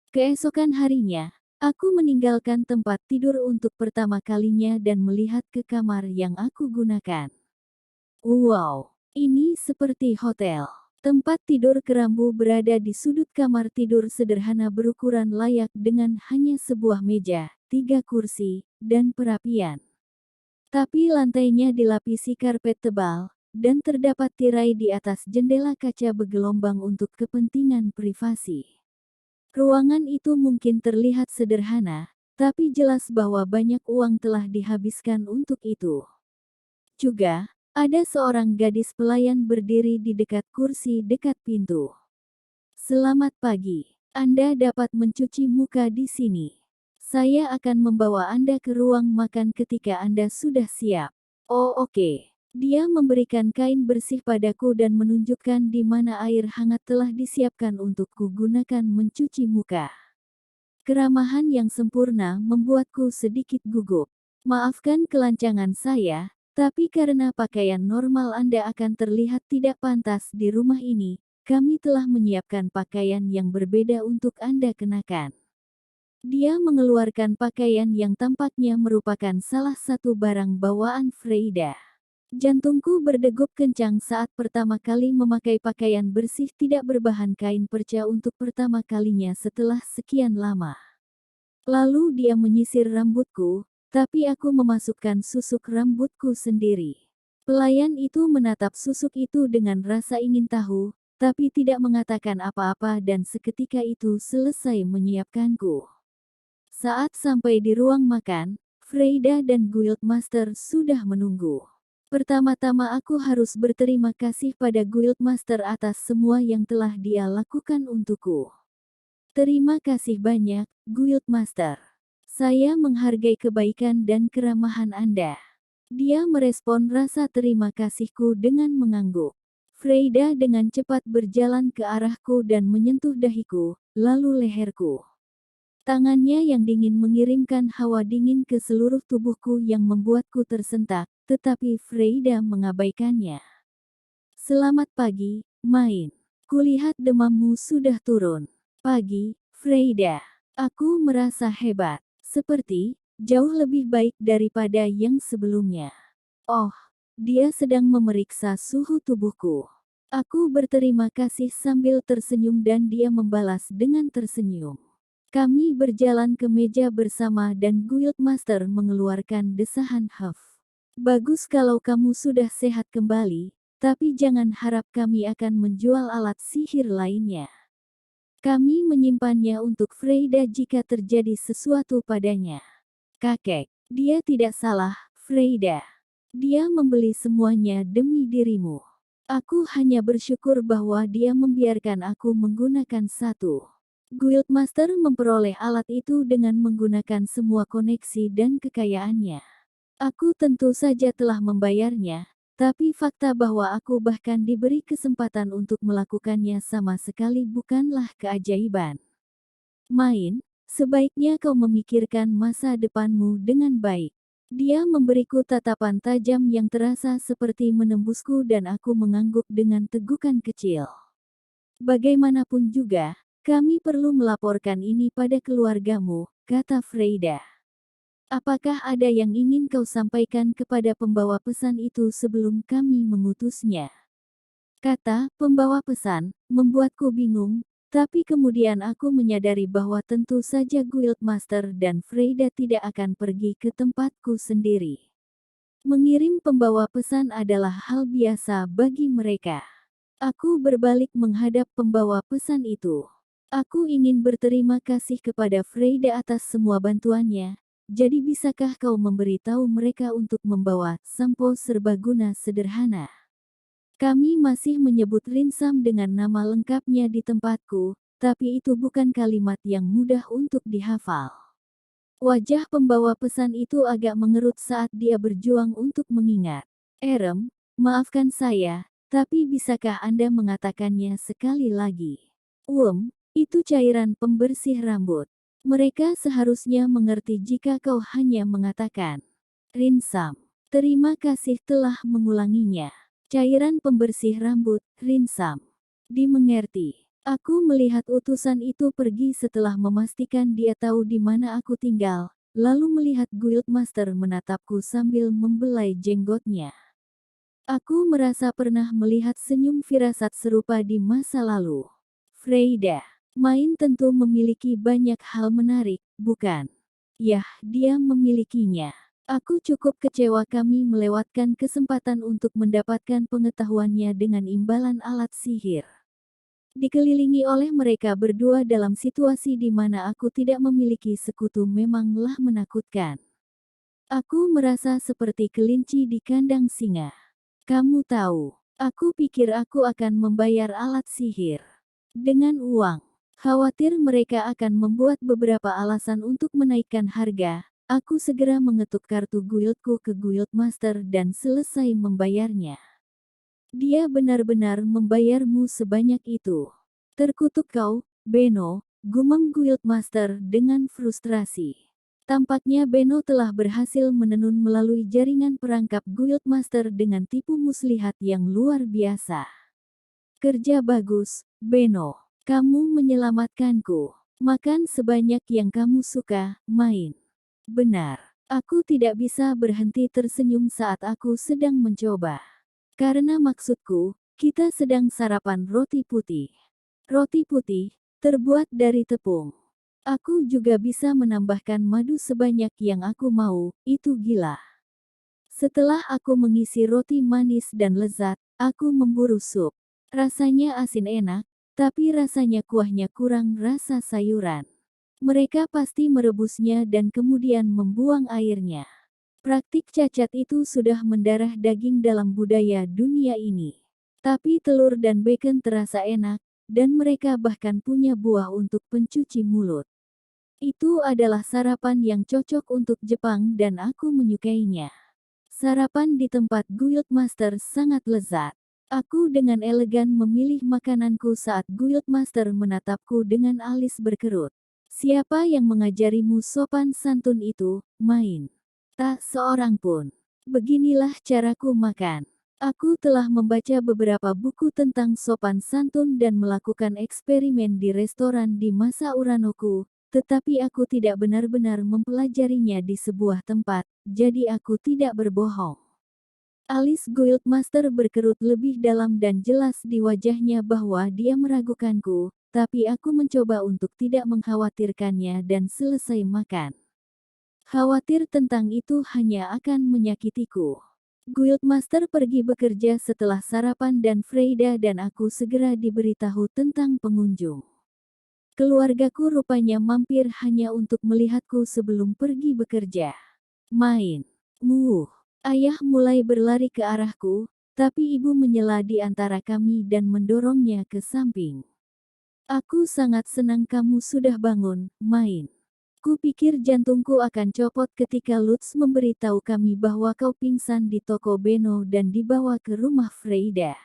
Keesokan harinya, aku meninggalkan tempat tidur untuk pertama kalinya dan melihat ke kamar yang aku gunakan. Wow, ini seperti hotel. Tempat tidur kerambu berada di sudut kamar tidur sederhana berukuran layak dengan hanya sebuah meja, 3 kursi, dan perapian. Tapi lantainya dilapisi karpet tebal, dan terdapat tirai di atas jendela kaca bergelombang untuk kepentingan privasi. Ruangan itu mungkin terlihat sederhana, tapi jelas bahwa banyak uang telah dihabiskan untuk itu. Juga, ada seorang gadis pelayan berdiri di dekat kursi dekat pintu. Selamat pagi. Anda dapat mencuci muka di sini. Saya akan membawa Anda ke ruang makan ketika Anda sudah siap. Oh, oke. Dia memberikan kain bersih padaku dan menunjukkan di mana air hangat telah disiapkan untukku gunakan mencuci muka. Keramahan yang sempurna membuatku sedikit gugup. Maafkan kelancangan saya, tapi karena pakaian normal Anda akan terlihat tidak pantas di rumah ini, kami telah menyiapkan pakaian yang berbeda untuk Anda kenakan. Dia mengeluarkan pakaian yang tampaknya merupakan salah satu barang bawaan Freida. Jantungku berdegup kencang saat pertama kali memakai pakaian bersih tidak berbahan kain perca untuk pertama kalinya setelah sekian lama. Lalu dia menyisir rambutku, tapi aku memasukkan susuk rambutku sendiri. Pelayan itu menatap susuk itu dengan rasa ingin tahu, tapi tidak mengatakan apa-apa dan seketika itu selesai menyiapkanku. Saat sampai di ruang makan, Freida dan Guildmaster sudah menunggu. Pertama-tama aku harus berterima kasih pada Guildmaster atas semua yang telah dia lakukan untukku. Terima kasih banyak, Guildmaster. Saya menghargai kebaikan dan keramahan Anda. Dia merespon rasa terima kasihku dengan mengangguk. Freida dengan cepat berjalan ke arahku dan menyentuh dahiku, lalu leherku. Tangannya yang dingin mengirimkan hawa dingin ke seluruh tubuhku yang membuatku tersentak, tetapi Freida mengabaikannya. Selamat pagi, Main. Kulihat demammu sudah turun. Pagi, Freida. Aku merasa hebat. Seperti, jauh lebih baik daripada yang sebelumnya. Oh, dia sedang memeriksa suhu tubuhku. Aku berterima kasih sambil tersenyum dan dia membalas dengan tersenyum. Kami berjalan ke meja bersama dan Guildmaster mengeluarkan desahan huff. Bagus kalau kamu sudah sehat kembali, tapi jangan harap kami akan menjual alat sihir lainnya. Kami menyimpannya untuk Freida jika terjadi sesuatu padanya. Kakek, dia tidak salah, Freida. Dia membeli semuanya demi dirimu. Aku hanya bersyukur bahwa dia membiarkan aku menggunakan satu. Guildmaster memperoleh alat itu dengan menggunakan semua koneksi dan kekayaannya. Aku tentu saja telah membayarnya, tapi fakta bahwa aku bahkan diberi kesempatan untuk melakukannya sama sekali bukanlah keajaiban. Main, sebaiknya kau memikirkan masa depanmu dengan baik. Dia memberiku tatapan tajam yang terasa seperti menembusku dan aku mengangguk dengan tegukan kecil. Bagaimanapun juga, kami perlu melaporkan ini pada keluargamu, kata Freida. Apakah ada yang ingin kau sampaikan kepada pembawa pesan itu sebelum kami mengutusnya? Kata pembawa pesan, membuatku bingung, tapi kemudian aku menyadari bahwa tentu saja Guildmaster dan Freida tidak akan pergi ke tempatku sendiri. Mengirim pembawa pesan adalah hal biasa bagi mereka. Aku berbalik menghadap pembawa pesan itu. Aku ingin berterima kasih kepada Freida atas semua bantuannya, jadi bisakah kau memberitahu mereka untuk membawa sampo serbaguna sederhana? Kami masih menyebut Rinsam dengan nama lengkapnya di tempatku, tapi itu bukan kalimat yang mudah untuk dihafal. Wajah pembawa pesan itu agak mengerut saat dia berjuang untuk mengingat. Erem, maafkan saya, tapi bisakah Anda mengatakannya sekali lagi? Itu cairan pembersih rambut. Mereka seharusnya mengerti jika kau hanya mengatakan, Rinsam. Terima kasih telah mengulanginya. Cairan pembersih rambut, Rinsam. Dimengerti. Aku melihat utusan itu pergi setelah memastikan dia tahu di mana aku tinggal, lalu melihat Guildmaster menatapku sambil membelai jenggotnya. Aku merasa pernah melihat senyum firasat serupa di masa lalu. Freida, main tentu memiliki banyak hal menarik, bukan? Yah, dia memilikinya. Aku cukup kecewa kami melewatkan kesempatan untuk mendapatkan pengetahuannya dengan imbalan alat sihir. Dikelilingi oleh mereka berdua dalam situasi di mana aku tidak memiliki sekutu memanglah menakutkan. Aku merasa seperti kelinci di kandang singa. Kamu tahu, aku pikir aku akan membayar alat sihir dengan uang. Khawatir mereka akan membuat beberapa alasan untuk menaikkan harga. Aku segera mengetuk kartu guildku ke Guildmaster dan selesai membayarnya. Dia benar-benar membayarmu sebanyak itu. Terkutuk kau, Beno, gumam Guildmaster dengan frustrasi. Tampaknya Beno telah berhasil menenun melalui jaringan perangkap Guildmaster dengan tipu muslihat yang luar biasa. Kerja bagus, Beno. Kamu menyelamatkanku. Makan sebanyak yang kamu suka, main. Benar. Aku tidak bisa berhenti tersenyum saat aku sedang mencoba. Karena maksudku, kita sedang sarapan roti putih. Roti putih, terbuat dari tepung. Aku juga bisa menambahkan madu sebanyak yang aku mau, itu gila. Setelah aku mengisi roti manis dan lezat, aku memburu sup. Rasanya asin enak, tapi rasanya kuahnya kurang rasa sayuran. Mereka pasti merebusnya dan kemudian membuang airnya. Praktik cacat itu sudah mendarah daging dalam budaya dunia ini. Tapi telur dan bacon terasa enak, dan mereka bahkan punya buah untuk pencuci mulut. Itu adalah sarapan yang cocok untuk Jepang dan aku menyukainya. Sarapan di tempat Guildmaster sangat lezat. Aku dengan elegan memilih makananku saat Guildmaster menatapku dengan alis berkerut. Siapa yang mengajarimu sopan santun itu, main? Tak seorang pun. Beginilah caraku makan. Aku telah membaca beberapa buku tentang sopan santun dan melakukan eksperimen di restoran di masa Uranoku, tetapi aku tidak benar-benar mempelajarinya di sebuah tempat, jadi aku tidak berbohong. Alis Guildmaster berkerut lebih dalam dan jelas di wajahnya bahwa dia meragukanku, tapi aku mencoba untuk tidak mengkhawatirkannya dan selesai makan. Khawatir tentang itu hanya akan menyakitiku. Guildmaster pergi bekerja setelah sarapan dan Freida dan aku segera diberitahu tentang pengunjung. Keluargaku rupanya mampir hanya untuk melihatku sebelum pergi bekerja. Main. Muh. Ayah mulai berlari ke arahku, tapi ibu menyela di antara kami dan mendorongnya ke samping. Aku sangat senang kamu sudah bangun, main. Kupikir jantungku akan copot ketika Lutz memberitahu kami bahwa kau pingsan di toko Beno dan dibawa ke rumah Freida.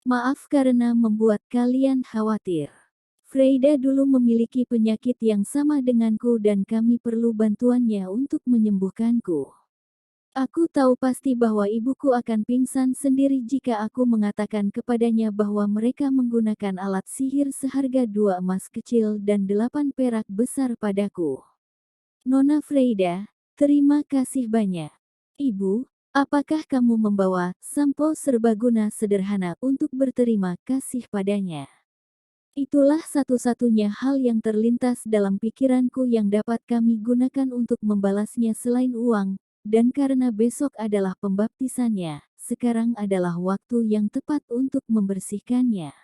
Maaf karena membuat kalian khawatir. Freida dulu memiliki penyakit yang sama denganku dan kami perlu bantuannya untuk menyembuhkanku. Aku tahu pasti bahwa ibuku akan pingsan sendiri jika aku mengatakan kepadanya bahwa mereka menggunakan alat sihir seharga 2 emas kecil dan 8 perak besar padaku. Nona Freida, terima kasih banyak. Ibu, apakah kamu membawa sampo serbaguna sederhana untuk berterima kasih padanya? Itulah satu-satunya hal yang terlintas dalam pikiranku yang dapat kami gunakan untuk membalasnya selain uang, dan karena besok adalah pembaptisannya, sekarang adalah waktu yang tepat untuk membersihkannya.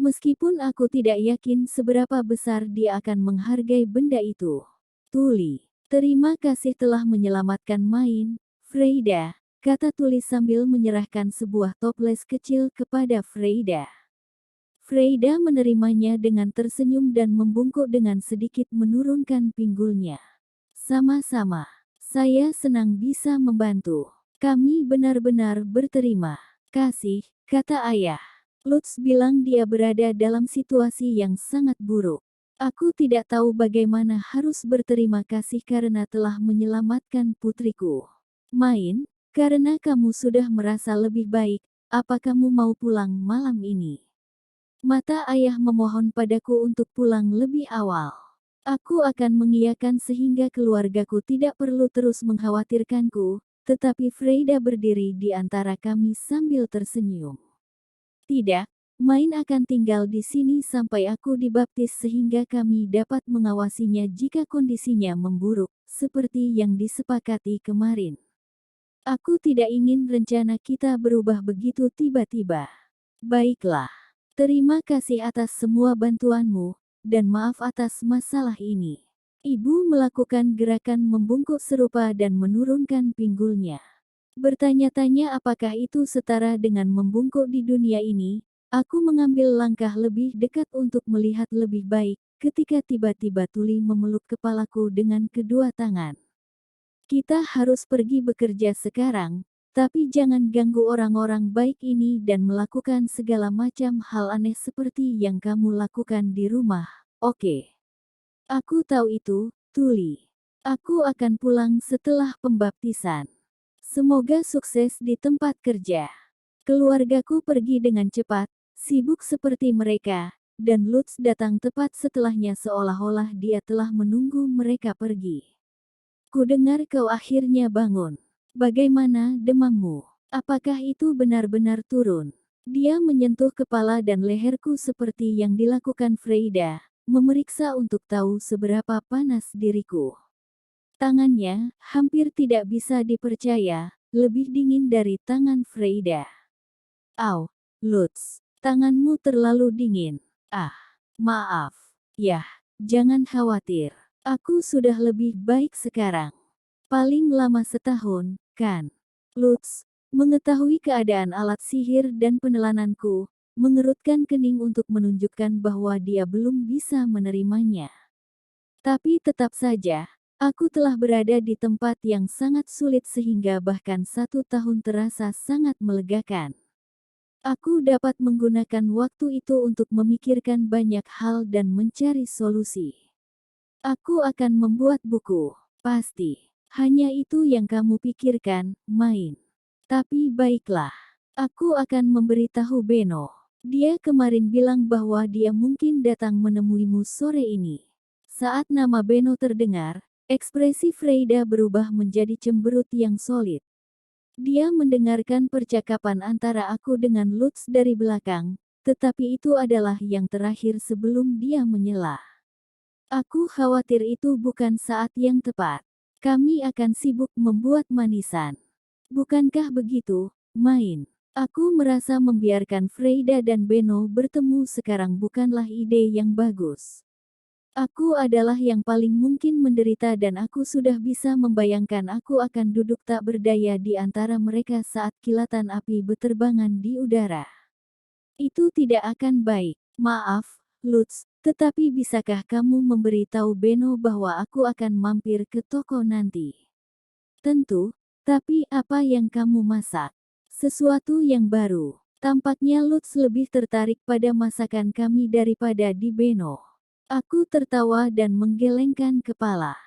Meskipun aku tidak yakin seberapa besar dia akan menghargai benda itu. Tuli, terima kasih telah menyelamatkan main, Freida, kata Tuli sambil menyerahkan sebuah toples kecil kepada Freida. Freida menerimanya dengan tersenyum dan membungkuk dengan sedikit menurunkan pinggulnya. Sama-sama. Saya senang bisa membantu. Kami benar-benar berterima kasih, kata ayah. Lutz bilang dia berada dalam situasi yang sangat buruk. Aku tidak tahu bagaimana harus berterima kasih karena telah menyelamatkan putriku. Main, karena kamu sudah merasa lebih baik, apa kamu mau pulang malam ini? Mata ayah memohon padaku untuk pulang lebih awal. Aku akan mengiyakan sehingga keluargaku tidak perlu terus mengkhawatirkanku, tetapi Freida berdiri di antara kami sambil tersenyum. Tidak, Main akan tinggal di sini sampai aku dibaptis sehingga kami dapat mengawasinya jika kondisinya memburuk, seperti yang disepakati kemarin. Aku tidak ingin rencana kita berubah begitu tiba-tiba. Baiklah. Terima kasih atas semua bantuanmu, dan maaf atas masalah ini. Ibu melakukan gerakan membungkuk serupa dan menurunkan pinggulnya. Bertanya-tanya apakah itu setara dengan membungkuk di dunia ini, aku mengambil langkah lebih dekat untuk melihat lebih baik, ketika tiba-tiba Tuli memeluk kepalaku dengan kedua tangan. Kita harus pergi bekerja sekarang, tapi jangan ganggu orang-orang baik ini dan melakukan segala macam hal aneh seperti yang kamu lakukan di rumah, oke? Aku tahu itu, Tuli. Aku akan pulang setelah pembaptisan. Semoga sukses di tempat kerja. Keluargaku pergi dengan cepat, sibuk seperti mereka, dan Lutz datang tepat setelahnya seolah-olah dia telah menunggu mereka pergi. Kudengar kau akhirnya bangun. Bagaimana demammu? Apakah itu benar-benar turun? Dia menyentuh kepala dan leherku seperti yang dilakukan Freida, memeriksa untuk tahu seberapa panas diriku. Tangannya, hampir tidak bisa dipercaya, lebih dingin dari tangan Freida. Au, Lutz, tanganmu terlalu dingin. Ah, maaf. Yah, jangan khawatir. Aku sudah lebih baik sekarang. Paling lama setahun, kan? Lutz, mengetahui keadaan alat sihir dan penelananku, mengerutkan kening untuk menunjukkan bahwa dia belum bisa menerimanya. Tapi tetap saja, aku telah berada di tempat yang sangat sulit sehingga bahkan 1 tahun terasa sangat melegakan. Aku dapat menggunakan waktu itu untuk memikirkan banyak hal dan mencari solusi. Aku akan membuat buku, pasti. Hanya itu yang kamu pikirkan, Main. Tapi baiklah. Aku akan memberitahu Beno. Dia kemarin bilang bahwa dia mungkin datang menemuimu sore ini. Saat nama Beno terdengar, ekspresi Freida berubah menjadi cemberut yang solid. Dia mendengarkan percakapan antara aku dengan Lutz dari belakang, tetapi itu adalah yang terakhir sebelum dia menyela. Aku khawatir itu bukan saat yang tepat. Kami akan sibuk membuat manisan. Bukankah begitu, Main? Aku merasa membiarkan Freida dan Beno bertemu sekarang bukanlah ide yang bagus. Aku adalah yang paling mungkin menderita dan aku sudah bisa membayangkan aku akan duduk tak berdaya di antara mereka saat kilatan api beterbangan di udara. Itu tidak akan baik. Maaf, Lutz, tetapi bisakah kamu memberitahu Beno bahwa aku akan mampir ke toko nanti? Tentu, tapi apa yang kamu masak? Sesuatu yang baru. Tampaknya Lutz lebih tertarik pada masakan kami daripada di Beno. Aku tertawa dan menggelengkan kepala.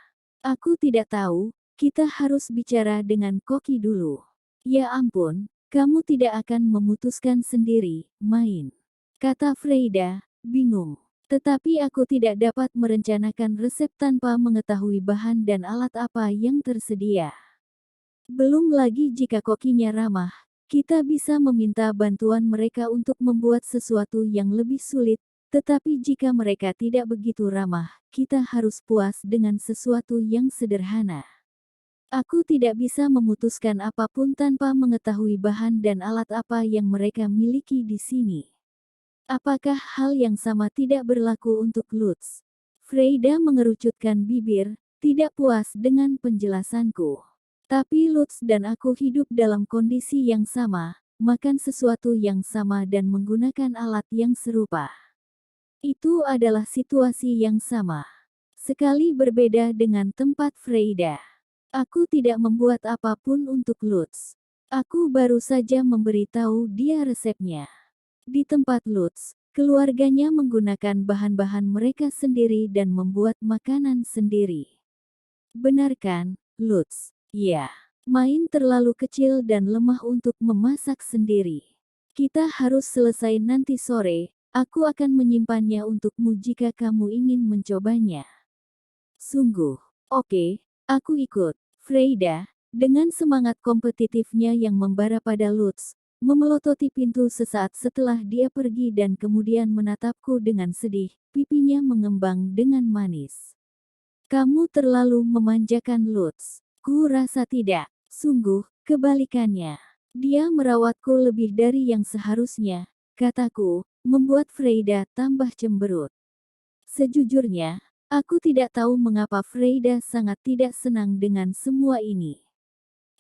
Aku tidak tahu, kita harus bicara dengan Koki dulu. Ya ampun, kamu tidak akan memutuskan sendiri, Main. Kata Freida, bingung. Tetapi aku tidak dapat merencanakan resep tanpa mengetahui bahan dan alat apa yang tersedia. Belum lagi jika kokinya ramah, kita bisa meminta bantuan mereka untuk membuat sesuatu yang lebih sulit, tetapi jika mereka tidak begitu ramah, kita harus puas dengan sesuatu yang sederhana. Aku tidak bisa memutuskan apapun tanpa mengetahui bahan dan alat apa yang mereka miliki di sini. Apakah hal yang sama tidak berlaku untuk Lutz? Freida mengerucutkan bibir, tidak puas dengan penjelasanku. Tapi Lutz dan aku hidup dalam kondisi yang sama, makan sesuatu yang sama dan menggunakan alat yang serupa. Itu adalah situasi yang sama. Sekali berbeda dengan tempat Freida. Aku tidak membuat apapun untuk Lutz. Aku baru saja memberitahu dia resepnya. Di tempat Lutz, keluarganya menggunakan bahan-bahan mereka sendiri dan membuat makanan sendiri. Benar kan, Lutz? Ya, Main terlalu kecil dan lemah untuk memasak sendiri. Kita harus selesai nanti sore, Aku akan menyimpannya untukmu jika kamu ingin mencobanya. Sungguh. Oke, aku ikut. Freida, dengan semangat kompetitifnya yang membara pada Lutz, memelototi pintu sesaat setelah dia pergi dan kemudian menatapku dengan sedih, pipinya mengembang dengan manis. Kamu terlalu memanjakan Lutz. Ku rasa tidak. Sungguh, kebalikannya. Dia merawatku lebih dari yang seharusnya, kataku, membuat Freida tambah cemberut. Sejujurnya, aku tidak tahu mengapa Freida sangat tidak senang dengan semua ini.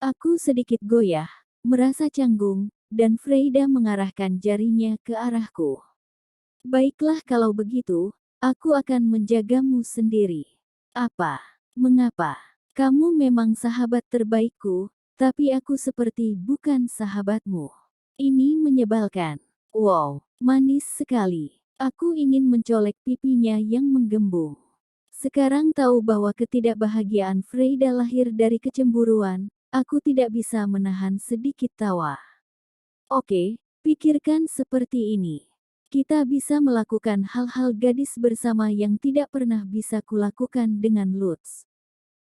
Aku sedikit goyah, merasa canggung, dan Freida mengarahkan jarinya ke arahku. Baiklah kalau begitu, aku akan menjagamu sendiri. Apa? Mengapa? Kamu memang sahabat terbaikku, tapi aku seperti bukan sahabatmu. Ini menyebalkan. Wow, manis sekali. Aku ingin mencolek pipinya yang menggembung. Sekarang tahu bahwa ketidakbahagiaan Freida lahir dari kecemburuan, aku tidak bisa menahan sedikit tawa. Oke, pikirkan seperti ini. Kita bisa melakukan hal-hal gadis bersama yang tidak pernah bisa kulakukan dengan Lutz.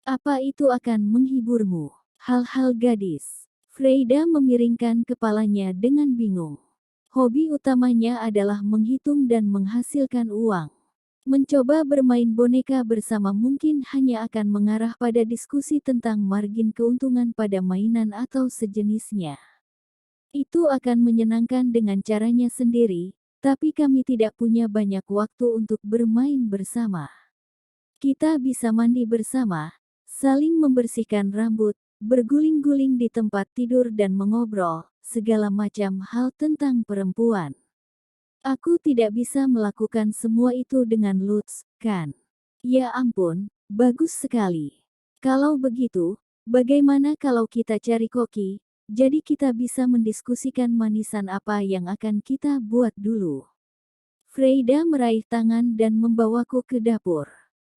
Apa itu akan menghiburmu? Hal-hal gadis. Freida memiringkan kepalanya dengan bingung. Hobi utamanya adalah menghitung dan menghasilkan uang. Mencoba bermain boneka bersama mungkin hanya akan mengarah pada diskusi tentang margin keuntungan pada mainan atau sejenisnya. Itu akan menyenangkan dengan caranya sendiri, tapi kami tidak punya banyak waktu untuk bermain bersama. Kita bisa mandi bersama, saling membersihkan rambut, berguling-guling di tempat tidur dan mengobrol, segala macam hal tentang perempuan. Aku tidak bisa melakukan semua itu dengan Lutz, kan? Ya ampun, bagus sekali. Kalau begitu, bagaimana kalau kita cari koki, jadi kita bisa mendiskusikan manisan apa yang akan kita buat dulu. Freida meraih tangan dan membawaku ke dapur.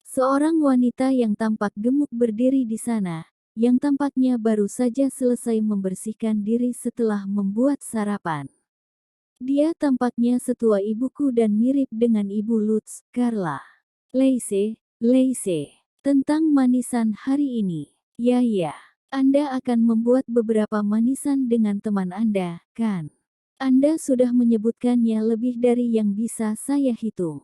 Seorang wanita yang tampak gemuk berdiri di sana, yang tampaknya baru saja selesai membersihkan diri setelah membuat sarapan. Dia tampaknya setua ibuku dan mirip dengan ibu Lutz, Carla. Leise, tentang manisan hari ini. Ya, Anda akan membuat beberapa manisan dengan teman Anda, kan? Anda sudah menyebutkannya lebih dari yang bisa saya hitung.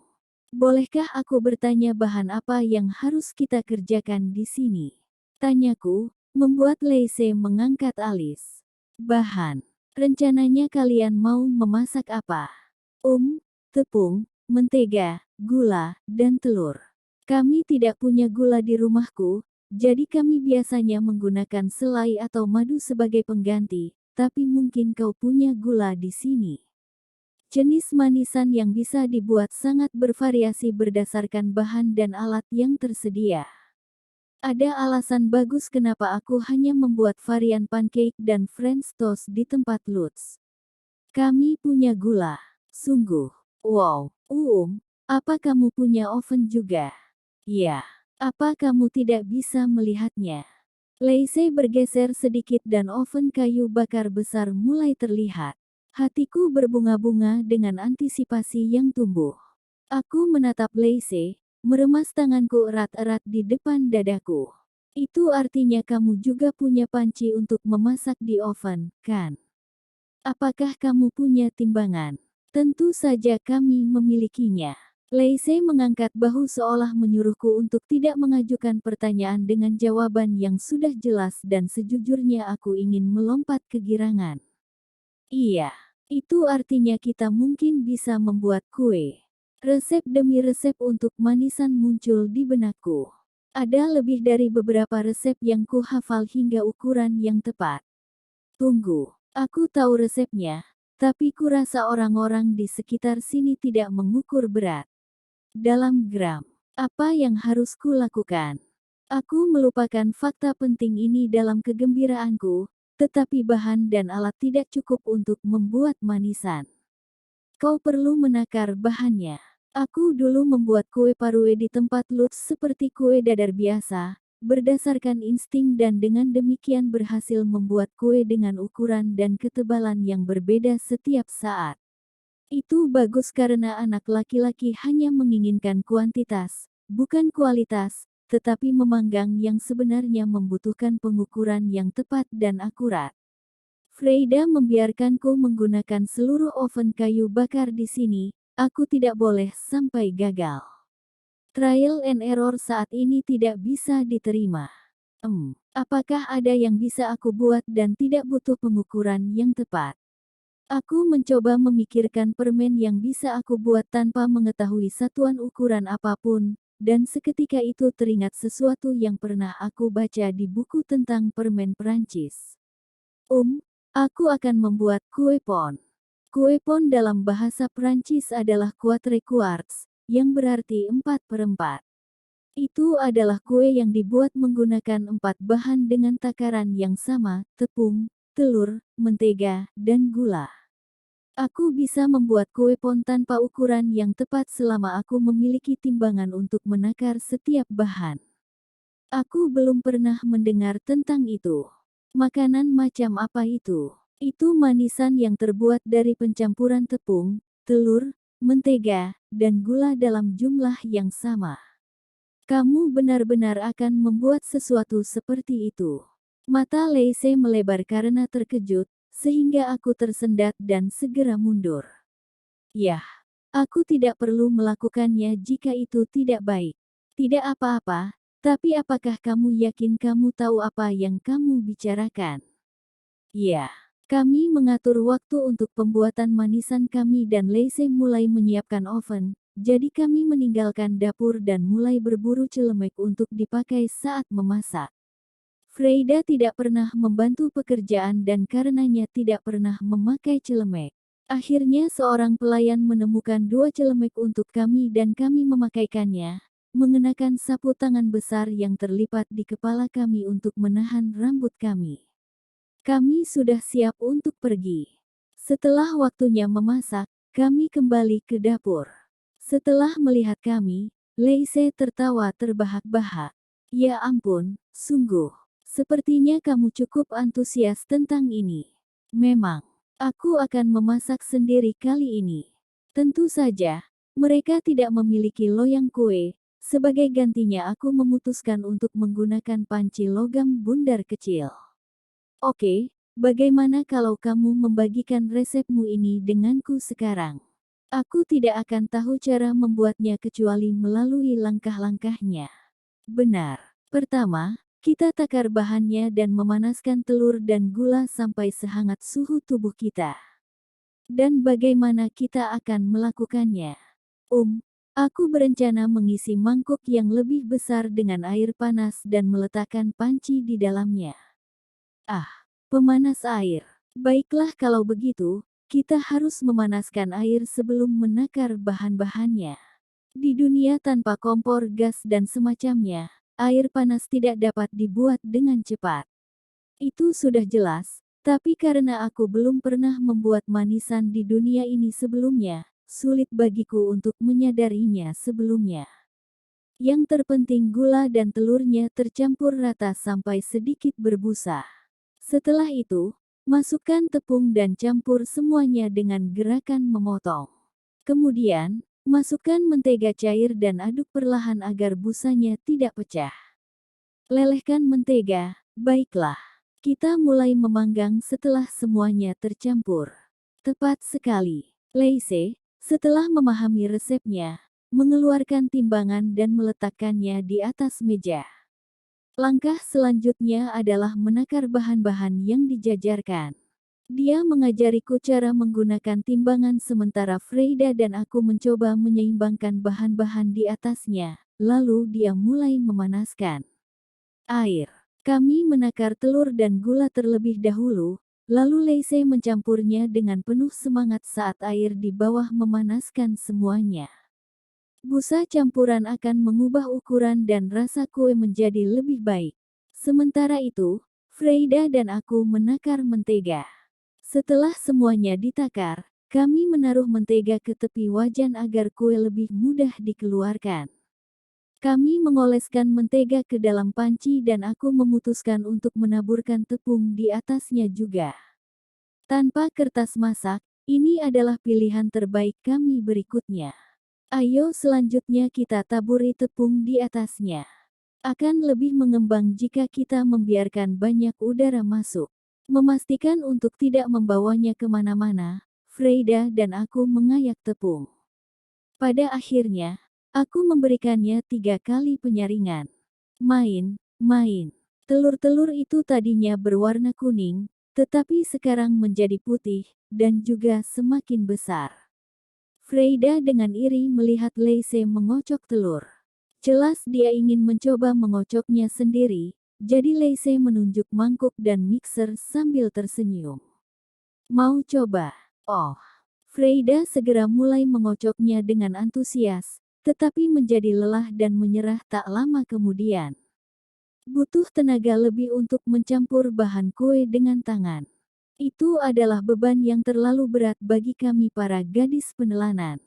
Bolehkah aku bertanya bahan apa yang harus kita kerjakan di sini? Tanyaku, membuat Leise mengangkat alis. Bahan. Rencananya kalian mau memasak apa? Tepung, mentega, gula, dan telur. Kami tidak punya gula di rumahku, jadi kami biasanya menggunakan selai atau madu sebagai pengganti, tapi mungkin kau punya gula di sini. Jenis manisan yang bisa dibuat sangat bervariasi berdasarkan bahan dan alat yang tersedia. Ada alasan bagus kenapa aku hanya membuat varian pancake dan French toast di tempat Lutz. Kami punya gula. Sungguh. Wow. Apa kamu punya oven juga? Ya. Apa kamu tidak bisa melihatnya? Leise bergeser sedikit dan oven kayu bakar besar mulai terlihat. Hatiku berbunga-bunga dengan antisipasi yang tumbuh. Aku menatap Leise, meremas tanganku erat-erat di depan dadaku. Itu artinya kamu juga punya panci untuk memasak di oven, kan? Apakah kamu punya timbangan? Tentu saja kami memilikinya. Leise mengangkat bahu seolah menyuruhku untuk tidak mengajukan pertanyaan dengan jawaban yang sudah jelas dan sejujurnya aku ingin melompat kegirangan. Iya, itu artinya kita mungkin bisa membuat kue. Resep demi resep untuk manisan muncul di benakku. Ada lebih dari beberapa resep yang ku hafal hingga ukuran yang tepat. Tunggu, aku tahu resepnya, tapi kurasa orang-orang di sekitar sini tidak mengukur berat. Dalam gram, apa yang harus kulakukan? Aku melupakan fakta penting ini dalam kegembiraanku, tetapi bahan dan alat tidak cukup untuk membuat manisan. Kau perlu menakar bahannya. Aku dulu membuat kue parue di tempat Lutz seperti kue dadar biasa, berdasarkan insting dan dengan demikian berhasil membuat kue dengan ukuran dan ketebalan yang berbeda setiap saat. Itu bagus karena anak laki-laki hanya menginginkan kuantitas, bukan kualitas, tetapi memanggang yang sebenarnya membutuhkan pengukuran yang tepat dan akurat. Freida membiarkanku menggunakan seluruh oven kayu bakar di sini, aku tidak boleh sampai gagal. Trial and error saat ini tidak bisa diterima. Apakah ada yang bisa aku buat dan tidak butuh pengukuran yang tepat? Aku mencoba memikirkan permen yang bisa aku buat tanpa mengetahui satuan ukuran apapun, dan seketika itu teringat sesuatu yang pernah aku baca di buku tentang permen Prancis. Aku akan membuat kue pon. Kue pon dalam bahasa Prancis adalah quatre quarts, yang berarti 4/4. Itu adalah kue yang dibuat menggunakan 4 bahan dengan takaran yang sama, tepung, telur, mentega, dan gula. Aku bisa membuat kue pon tanpa ukuran yang tepat selama aku memiliki timbangan untuk menakar setiap bahan. Aku belum pernah mendengar tentang itu. Makanan macam apa itu? Itu manisan yang terbuat dari pencampuran tepung, telur, mentega, dan gula dalam jumlah yang sama. Kamu benar-benar akan membuat sesuatu seperti itu. Mata Leise melebar karena terkejut, sehingga aku tersendat dan segera mundur. Yah, aku tidak perlu melakukannya jika itu tidak baik. Tidak apa-apa, tapi apakah kamu yakin kamu tahu apa yang kamu bicarakan? Ya, kami mengatur waktu untuk pembuatan manisan kami dan Leise mulai menyiapkan oven. Jadi kami meninggalkan dapur dan mulai berburu celemek untuk dipakai saat memasak. Freida tidak pernah membantu pekerjaan dan karenanya tidak pernah memakai celemek. Akhirnya seorang pelayan menemukan 2 celemek untuk kami dan kami memakaikannya, mengenakan sapu tangan besar yang terlipat di kepala kami untuk menahan rambut kami. Kami sudah siap untuk pergi. Setelah waktunya memasak, kami kembali ke dapur. Setelah melihat kami, Leise tertawa terbahak-bahak. Ya ampun, sungguh. Sepertinya kamu cukup antusias tentang ini. Memang, aku akan memasak sendiri kali ini. Tentu saja, mereka tidak memiliki loyang kue. Sebagai gantinya aku memutuskan untuk menggunakan panci logam bundar kecil. Oke, bagaimana kalau kamu membagikan resepmu ini denganku sekarang? Aku tidak akan tahu cara membuatnya kecuali melalui langkah-langkahnya. Benar. Pertama, kita takar bahannya dan memanaskan telur dan gula sampai sehangat suhu tubuh kita. Dan bagaimana kita akan melakukannya? Aku berencana mengisi mangkuk yang lebih besar dengan air panas dan meletakkan panci di dalamnya. Pemanas air. Baiklah kalau begitu, kita harus memanaskan air sebelum menakar bahan-bahannya. Di dunia tanpa kompor gas dan semacamnya, air panas tidak dapat dibuat dengan cepat. Itu sudah jelas, tapi karena aku belum pernah membuat manisan di dunia ini sebelumnya, sulit bagiku untuk menyadarinya sebelumnya. Yang terpenting gula dan telurnya tercampur rata sampai sedikit berbusa. Setelah itu, masukkan tepung dan campur semuanya dengan gerakan memotong. Kemudian, masukkan mentega cair dan aduk perlahan agar busanya tidak pecah. Lelehkan mentega, baiklah. Kita mulai memanggang setelah semuanya tercampur. Tepat sekali. Leise, setelah memahami resepnya, mengeluarkan timbangan dan meletakkannya di atas meja. Langkah selanjutnya adalah menakar bahan-bahan yang dijajarkan. Dia mengajariku cara menggunakan timbangan sementara Freida dan aku mencoba menyeimbangkan bahan-bahan di atasnya, lalu dia mulai memanaskan air. Kami menakar telur dan gula terlebih dahulu, lalu Leise mencampurnya dengan penuh semangat saat air di bawah memanaskan semuanya. Busa campuran akan mengubah ukuran dan rasa kue menjadi lebih baik. Sementara itu, Freida dan aku menakar mentega. Setelah semuanya ditakar, kami menaruh mentega ke tepi wajan agar kue lebih mudah dikeluarkan. Kami mengoleskan mentega ke dalam panci dan aku memutuskan untuk menaburkan tepung di atasnya juga. Tanpa kertas masak, Ini adalah pilihan terbaik kami berikutnya. Ayo selanjutnya kita taburi tepung di atasnya. Akan lebih mengembang jika kita membiarkan banyak udara masuk. Memastikan untuk tidak membawanya kemana-mana, Freida dan aku mengayak tepung. Pada akhirnya, aku memberikannya 3 kali penyaringan. Main. Telur-telur itu tadinya berwarna kuning, tetapi sekarang menjadi putih, dan juga semakin besar. Freida dengan iri melihat Lacey mengocok telur. Jelas dia ingin mencoba mengocoknya sendiri, jadi Lacey menunjuk mangkuk dan mixer sambil tersenyum. Mau coba? Oh. Freida segera mulai mengocoknya dengan antusias, tetapi menjadi lelah dan menyerah tak lama kemudian. Butuh tenaga lebih untuk mencampur bahan kue dengan tangan. Itu adalah beban yang terlalu berat bagi kami para gadis penelanan.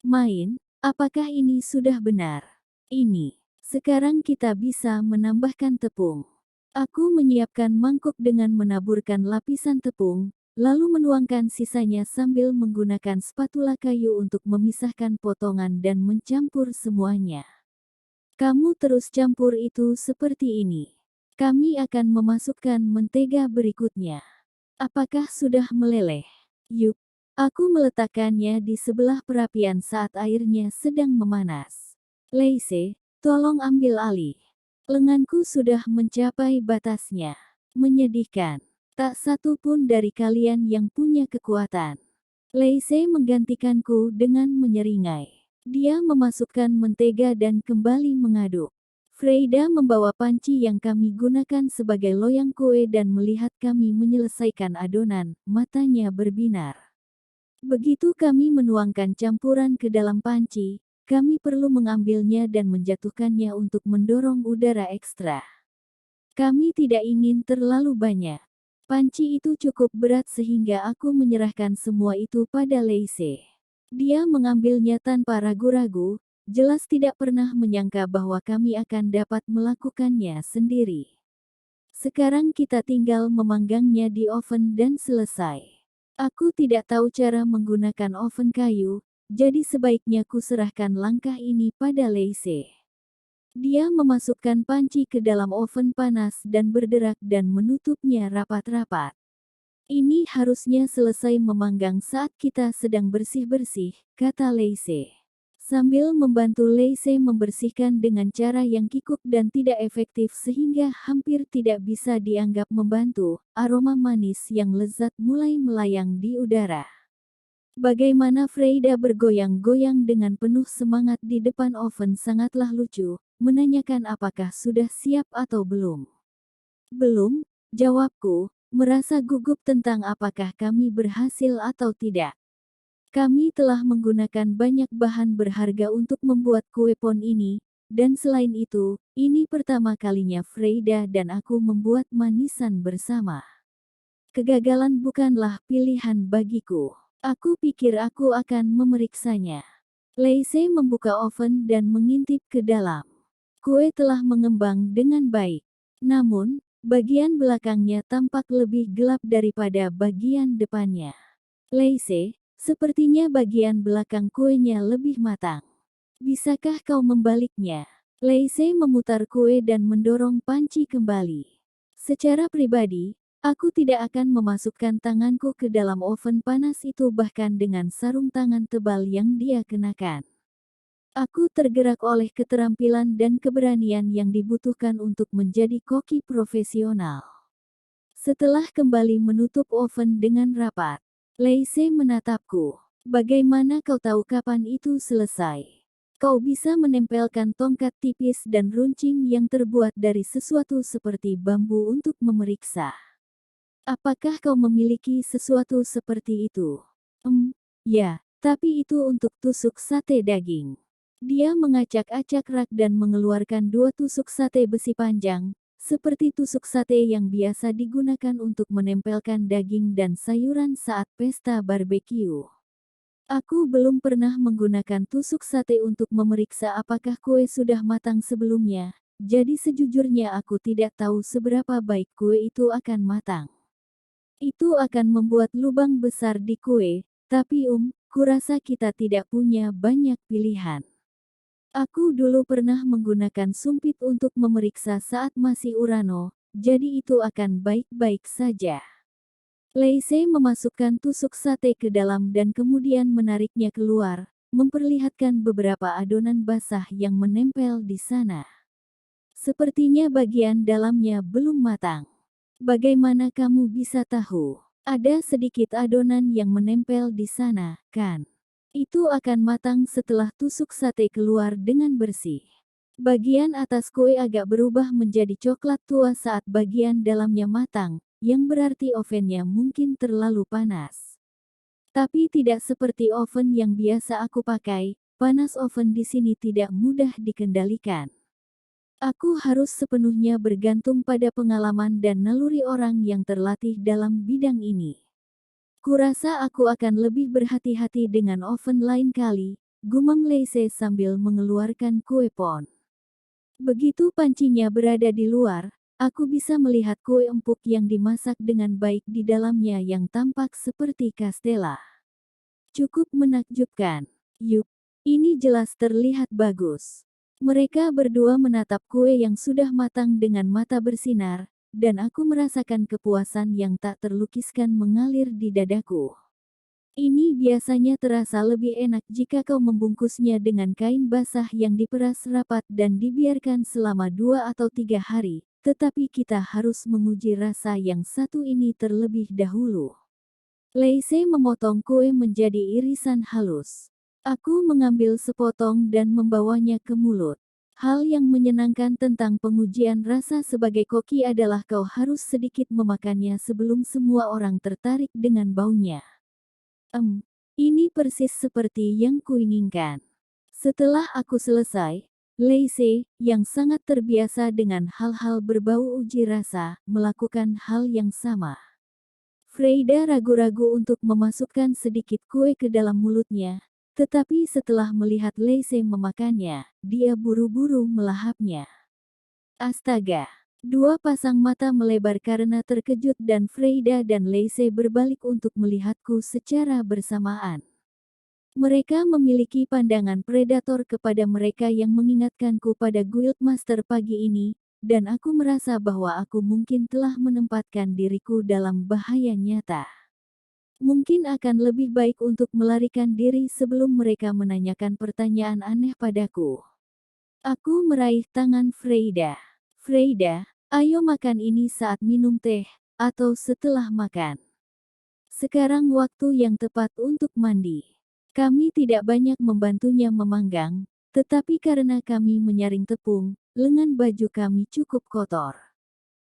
Main, apakah ini sudah benar? Ini. Sekarang kita bisa menambahkan tepung. Aku menyiapkan mangkuk dengan menaburkan lapisan tepung, lalu menuangkan sisanya sambil menggunakan spatula kayu untuk memisahkan potongan dan mencampur semuanya. Kamu terus campur itu seperti ini. Kami akan memasukkan mentega berikutnya. Apakah sudah meleleh? Yuk, aku meletakkannya di sebelah perapian saat airnya sedang memanas. Lacey, tolong ambil alih. Lenganku sudah mencapai batasnya. Menyedihkan. Tak satu pun dari kalian yang punya kekuatan. Lacey menggantikanku dengan menyeringai. Dia memasukkan mentega dan kembali mengaduk. Freida membawa panci yang kami gunakan sebagai loyang kue dan melihat kami menyelesaikan adonan, matanya berbinar. Begitu kami menuangkan campuran ke dalam panci, kami perlu mengambilnya dan menjatuhkannya untuk mendorong udara ekstra. Kami tidak ingin terlalu banyak. Panci itu cukup berat sehingga aku menyerahkan semua itu pada Lacey. Dia mengambilnya tanpa ragu-ragu, jelas tidak pernah menyangka bahwa kami akan dapat melakukannya sendiri. Sekarang kita tinggal memanggangnya di oven dan selesai. Aku tidak tahu cara menggunakan oven kayu, jadi sebaiknya kuserahkan langkah ini pada Lacey. Dia memasukkan panci ke dalam oven panas dan berderak dan menutupnya rapat-rapat. Ini harusnya selesai memanggang saat kita sedang bersih-bersih, kata Lacey. Sambil membantu Lacey membersihkan dengan cara yang kikuk dan tidak efektif sehingga hampir tidak bisa dianggap membantu, aroma manis yang lezat mulai melayang di udara. Bagaimana Freida bergoyang-goyang dengan penuh semangat di depan oven sangatlah lucu, menanyakan apakah sudah siap atau belum. Belum, jawabku, merasa gugup tentang apakah kami berhasil atau tidak. Kami telah menggunakan banyak bahan berharga untuk membuat kue pon ini, dan selain itu, ini pertama kalinya Freida dan aku membuat manisan bersama. Kegagalan bukanlah pilihan bagiku. Aku pikir aku akan memeriksanya. Lacey membuka oven dan mengintip ke dalam. Kue telah mengembang dengan baik. Namun, bagian belakangnya tampak lebih gelap daripada bagian depannya. Lacey, sepertinya bagian belakang kuenya lebih matang. Bisakah kau membaliknya? Lacey memutar kue dan mendorong panci kembali. Secara pribadi, aku tidak akan memasukkan tanganku ke dalam oven panas itu bahkan dengan sarung tangan tebal yang dia kenakan. Aku tergerak oleh keterampilan dan keberanian yang dibutuhkan untuk menjadi koki profesional. Setelah kembali menutup oven dengan rapat, Lacey menatapku. Bagaimana kau tahu kapan itu selesai? Kau bisa menempelkan tongkat tipis dan runcing yang terbuat dari sesuatu seperti bambu untuk memeriksa. Apakah kau memiliki sesuatu seperti itu? Ya, tapi itu untuk tusuk sate daging. Dia mengacak-acak rak dan mengeluarkan 2 tusuk sate besi panjang, seperti tusuk sate yang biasa digunakan untuk menempelkan daging dan sayuran saat pesta barbeque. Aku belum pernah menggunakan tusuk sate untuk memeriksa apakah kue sudah matang sebelumnya, jadi sejujurnya aku tidak tahu seberapa baik kue itu akan matang. Itu akan membuat lubang besar di kue, Tapi kurasa kita tidak punya banyak pilihan. Aku dulu pernah menggunakan sumpit untuk memeriksa saat masih Urano, jadi itu akan baik-baik saja. Lacey memasukkan tusuk sate ke dalam dan kemudian menariknya keluar, memperlihatkan beberapa adonan basah yang menempel di sana. Sepertinya bagian dalamnya belum matang. Bagaimana kamu bisa tahu? Ada sedikit adonan yang menempel di sana, kan? Itu akan matang setelah tusuk sate keluar dengan bersih. Bagian atas kue agak berubah menjadi coklat tua saat bagian dalamnya matang, yang berarti ovennya mungkin terlalu panas. Tapi tidak seperti oven yang biasa aku pakai, panas oven di sini tidak mudah dikendalikan. Aku harus sepenuhnya bergantung pada pengalaman dan naluri orang yang terlatih dalam bidang ini. Kurasa aku akan lebih berhati-hati dengan oven lain kali, gumam Lacey sambil mengeluarkan kue pon. Begitu pancinya berada di luar, aku bisa melihat kue empuk yang dimasak dengan baik di dalamnya yang tampak seperti kastela. Cukup menakjubkan. Yup, ini jelas terlihat bagus. Mereka berdua menatap kue yang sudah matang dengan mata bersinar, dan aku merasakan kepuasan yang tak terlukiskan mengalir di dadaku. Ini biasanya terasa lebih enak jika kau membungkusnya dengan kain basah yang diperas rapat dan dibiarkan selama 2 atau 3 hari, tetapi kita harus menguji rasa yang satu ini terlebih dahulu. Lacey memotong kue menjadi irisan halus. Aku mengambil sepotong dan membawanya ke mulut. Hal yang menyenangkan tentang pengujian rasa sebagai koki adalah kau harus sedikit memakannya sebelum semua orang tertarik dengan baunya. Ini persis seperti yang kuinginkan. Setelah aku selesai, Lacey, yang sangat terbiasa dengan hal-hal berbau uji rasa, melakukan hal yang sama. Freyda ragu-ragu untuk memasukkan sedikit kue ke dalam mulutnya, tetapi setelah melihat Lacey memakannya, dia buru-buru melahapnya. Astaga! Dua pasang mata melebar karena terkejut dan Freyda dan Lacey berbalik untuk melihatku secara bersamaan. Mereka memiliki pandangan predator kepada mereka yang mengingatkanku pada Guildmaster pagi ini, dan aku merasa bahwa aku mungkin telah menempatkan diriku dalam bahaya nyata. Mungkin akan lebih baik untuk melarikan diri sebelum mereka menanyakan pertanyaan aneh padaku. Aku meraih tangan Freyda. Freyda, ayo makan ini saat minum teh, atau setelah makan. Sekarang waktu yang tepat untuk mandi. Kami tidak banyak membantunya memanggang, tetapi karena kami menyaring tepung, lengan baju kami cukup kotor.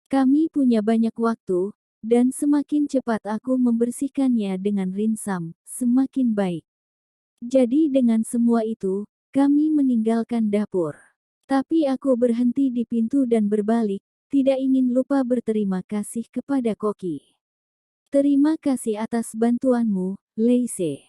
Kami punya banyak waktu, dan semakin cepat aku membersihkannya dengan rinsam, semakin baik. Jadi dengan semua itu, kami meninggalkan dapur. Tapi aku berhenti di pintu dan berbalik, tidak ingin lupa berterima kasih kepada Koki. Terima kasih atas bantuanmu, Lacey.